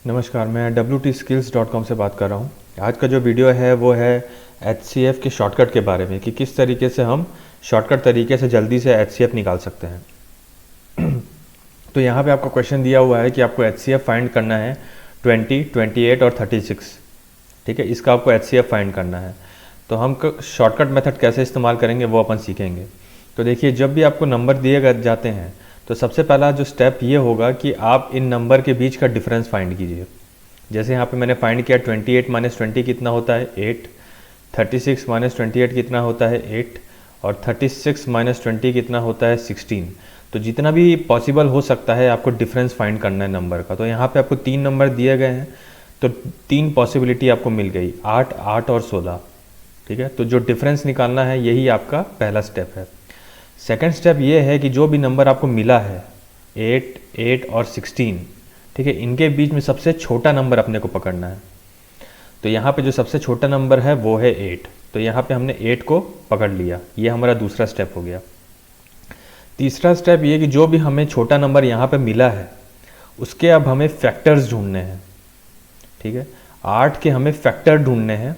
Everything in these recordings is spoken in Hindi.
नमस्कार, मैं wtskills.com से बात कर रहा हूँ। आज का जो वीडियो है वो है HCF के शॉर्टकट के बारे में कि किस तरीके से हम शॉर्टकट तरीके से जल्दी से HCF निकाल सकते हैं। तो यहाँ पे आपको क्वेश्चन दिया हुआ है कि आपको HCF फाइंड करना है 20, 28 और 36। ठीक है, इसका आपको HCF फाइंड करना है। तो हम शॉर्टकट मेथड कैसे इस्तेमाल करेंगे वो अपन सीखेंगे। तो देखिए, जब भी आपको नंबर दिए जाते हैं तो सबसे पहला जो स्टेप ये होगा कि आप इन नंबर के बीच का डिफरेंस फाइंड कीजिए। जैसे यहाँ पे मैंने फाइंड किया 28 माइनस 20 कितना होता है 8, 36 माइनस 28 कितना होता है 8 और 36 माइनस 20 कितना होता है 16। तो जितना भी पॉसिबल हो सकता है आपको डिफरेंस फाइंड करना है नंबर का। तो यहाँ पे आपको 3 नंबर दिए गए हैं, तो 3 पॉसिबिलिटी आपको मिल गई, 8, 8 और 16। ठीक है, तो जो डिफरेंस निकालना है यही आपका पहला स्टेप है। सेकंड स्टेप ये है कि जो भी नंबर आपको मिला है 8, 8 और 16, ठीक है, इनके बीच में सबसे छोटा नंबर अपने को पकड़ना है। तो यहाँ पे जो सबसे छोटा नंबर है वो है 8। तो यहाँ पे हमने 8 को पकड़ लिया, ये हमारा दूसरा स्टेप हो गया। तीसरा स्टेप ये कि जो भी हमें छोटा नंबर यहाँ पे मिला है उसके अब हमें फैक्टर्स ढूंढने हैं। ठीक है, 8 के हमें फैक्टर ढूंढने हैं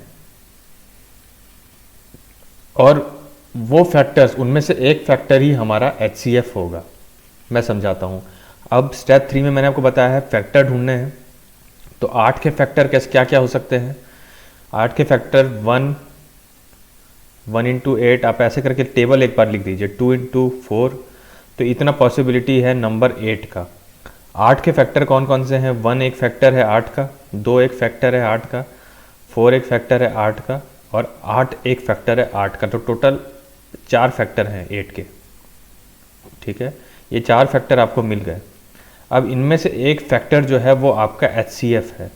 और वो फैक्टर्स, उनमें से एक फैक्टर ही हमारा HCF होगा। मैं समझाता हूँ। अब स्टेप 3 में मैंने आपको बताया है फैक्टर ढूंढने हैं। तो 8 के फैक्टर कैसे क्या क्या हो सकते हैं? 8 के फैक्टर 1, 1 इंटू 8, आप ऐसे करके टेबल एक बार लिख दीजिए, 2 इंटू 4। तो इतना पॉसिबिलिटी है नंबर 8 का। 8 के फैक्टर कौन कौन से हैं? 1 एक फैक्टर है 8 का, 2 एक फैक्टर है 8 का, 4 एक फैक्टर है 8 का और 8 एक फैक्टर है 8 का। तो टोटल 4 फैक्टर हैं 8 के। ठीक है, ये 4 फैक्टर आपको मिल गए। अब इनमें से एक फैक्टर जो है वो आपका HCF है।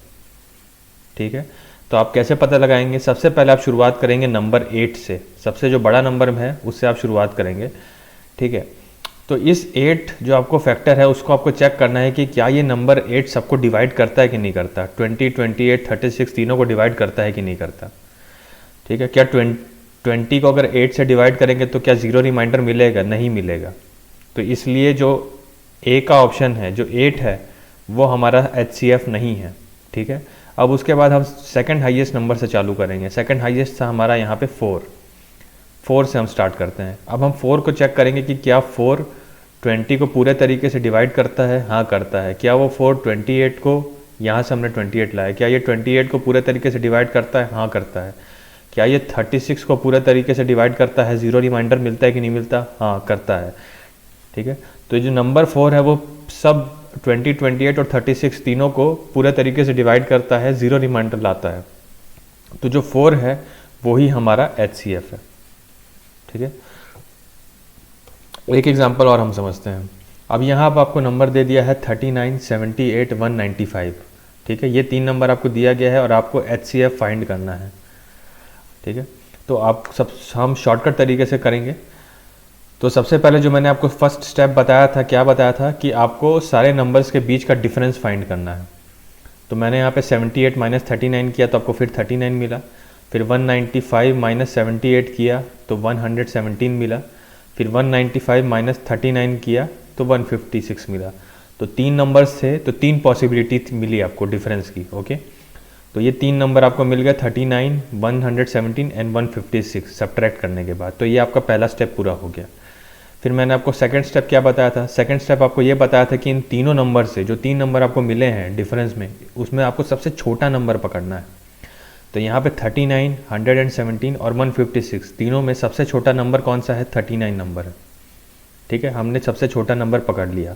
ठीक है, तो आप कैसे पता लगाएंगे? सबसे पहले आप शुरुआत करेंगे नंबर 8 से, सबसे जो बड़ा नंबर है उससे आप शुरुआत करेंगे। ठीक है, तो इस 8 जो आपको फैक्टर है उसको आपको चेक करना है कि क्या ये नंबर 8 सबको डिवाइड करता है कि नहीं करता। 20, 28, 36 तीनों को डिवाइड करता है कि नहीं करता। ठीक है, क्या 20 को अगर 8 से डिवाइड करेंगे तो क्या 0 रिमाइंडर मिलेगा? नहीं मिलेगा। तो इसलिए जो ए का ऑप्शन है, जो 8 है, वो हमारा HCF नहीं है। ठीक है, अब उसके बाद हम सेकंड हाईएस्ट नंबर से चालू करेंगे। सेकंड हाईएस्ट था हमारा यहाँ पे 4 से हम स्टार्ट करते हैं। अब हम 4 को चेक करेंगे कि क्या 4 20 को पूरे तरीके से डिवाइड करता है? हाँ, करता है। क्या वो 4 28 को, यहाँ से हमने 28 लाया, क्या ये 28 को पूरे तरीके से डिवाइड करता है? हाँ, करता है। क्या ये 36 को पूरे तरीके से डिवाइड करता है? 0 रिमाइंडर मिलता है कि नहीं मिलता? हाँ, करता है। ठीक है, तो जो नंबर 4 है वो सब 20, 28 और 36 तीनों को पूरे तरीके से डिवाइड करता है, 0 रिमाइंडर लाता है। तो जो 4 है वो ही हमारा HCF है। ठीक है, एक एग्जांपल और हम समझते हैं। अब यहाँ पर आपको नंबर दे दिया है 39, 78, 195। ठीक है, ये 3 नंबर आपको दिया गया है और आपको HCF फाइंड करना है। ठीक है, तो हम शॉर्टकट तरीके से करेंगे। तो सबसे पहले जो मैंने आपको फर्स्ट स्टेप बताया था, क्या बताया था कि आपको सारे नंबर्स के बीच का डिफरेंस फाइंड करना है। तो मैंने यहाँ पे 78 माइनस 39 किया तो आपको फिर 39 मिला। फिर 195 माइनस 78 किया तो 117 मिला। फिर 195 माइनस 39 किया तो 156 मिला। तो 3 नंबर्स थे, तो 3 पॉसिबिलिटी मिली आपको डिफरेंस की। ओके, तो ये 3 नंबर आपको मिल गए, 39, 117 एंड 156 सब्ट्रैक्ट करने के बाद। तो ये आपका पहला स्टेप पूरा हो गया। फिर मैंने आपको सेकंड स्टेप क्या बताया था? सेकंड स्टेप आपको ये बताया था कि इन तीनों नंबर से जो 3 नंबर आपको मिले हैं डिफरेंस में, उसमें आपको सबसे छोटा नंबर पकड़ना है। तो यहाँ पे 39, 117 और 156 तीनों में सबसे छोटा नंबर कौन सा है? 39 नंबर है। ठीक है, हमने सबसे छोटा नंबर पकड़ लिया।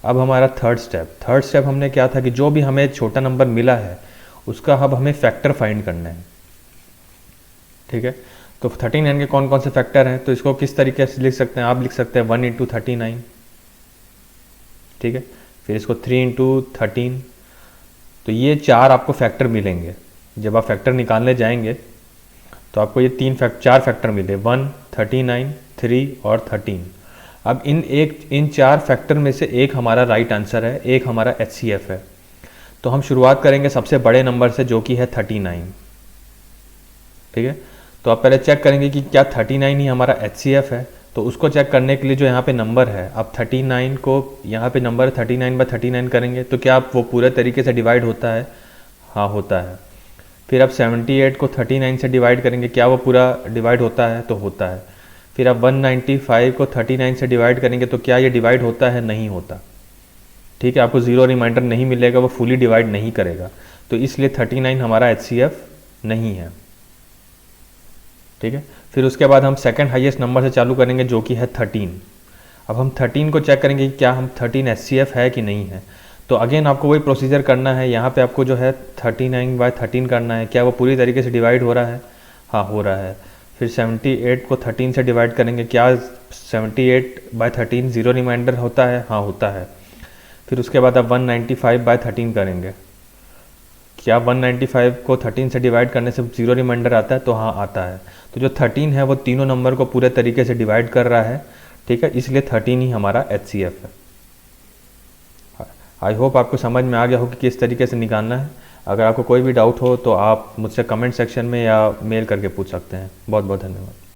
अब हमारा थर्ड स्टेप हमने क्या था कि जो भी हमें छोटा नंबर मिला है उसका अब हमें फैक्टर फाइंड करना है। ठीक है, तो 39 के कौन कौन से फैक्टर हैं? तो इसको किस तरीके से लिख सकते हैं? आप लिख सकते हैं 1 इंटू 39। ठीक है, फिर इसको 3 इंटू 13। तो ये 4 आपको फैक्टर मिलेंगे। जब आप फैक्टर निकालने जाएंगे तो आपको ये 4 फैक्टर मिले, 1, 39, 3 और 13। अब इन 4 फैक्टर में से एक हमारा राइट आंसर है, एक हमारा HCF है। तो हम शुरुआत करेंगे सबसे बड़े नंबर से जो कि है 39। ठीक है, तो आप पहले चेक करेंगे कि क्या 39 ही हमारा HCF है। तो उसको चेक करने के लिए जो यहाँ पे नंबर है, अब 39 को यहाँ पे नंबर 39/39 करेंगे तो क्या वो पूरे तरीके से डिवाइड होता है? हाँ होता है। फिर अब 78 को 39 से डिवाइड करेंगे, क्या वो पूरा डिवाइड होता है? तो होता है। फिर अब 195 को 39 से डिवाइड करेंगे तो क्या ये डिवाइड होता है? नहीं होता। ठीक है, आपको ज़ीरो रिमाइंडर नहीं मिलेगा, वो फुली डिवाइड नहीं करेगा, तो इसलिए 39 हमारा HCF नहीं है। ठीक है, फिर उसके बाद हम सेकंड हाईएस्ट नंबर से चालू करेंगे जो कि है 13। अब हम 13 को चेक करेंगे कि क्या हम 13 HCF है कि नहीं है। तो अगेन आपको वही प्रोसीजर करना है, यहाँ पे आपको जो है 39/13 करना है, क्या वो पूरी तरीके से डिवाइड हो रहा है? हाँ हो रहा है। फिर 78 को 13 से डिवाइड करेंगे, क्या 78/13 ज़ीरो रिमाइंडर होता है? हाँ होता है। फिर उसके बाद आप 195/13 करेंगे, क्या 195 को 13 से डिवाइड करने से ज़ीरो रिमाइंडर आता है? तो हाँ आता है। तो जो 13 है वो तीनों नंबर को पूरे तरीके से डिवाइड कर रहा है। ठीक है, इसलिए 13 ही हमारा HCF है। आई होप आपको समझ में आ गया हो कि किस तरीके से निकालना है। अगर आपको कोई भी डाउट हो तो आप मुझसे कमेंट सेक्शन में या मेल करके पूछ सकते हैं। बहुत बहुत धन्यवाद।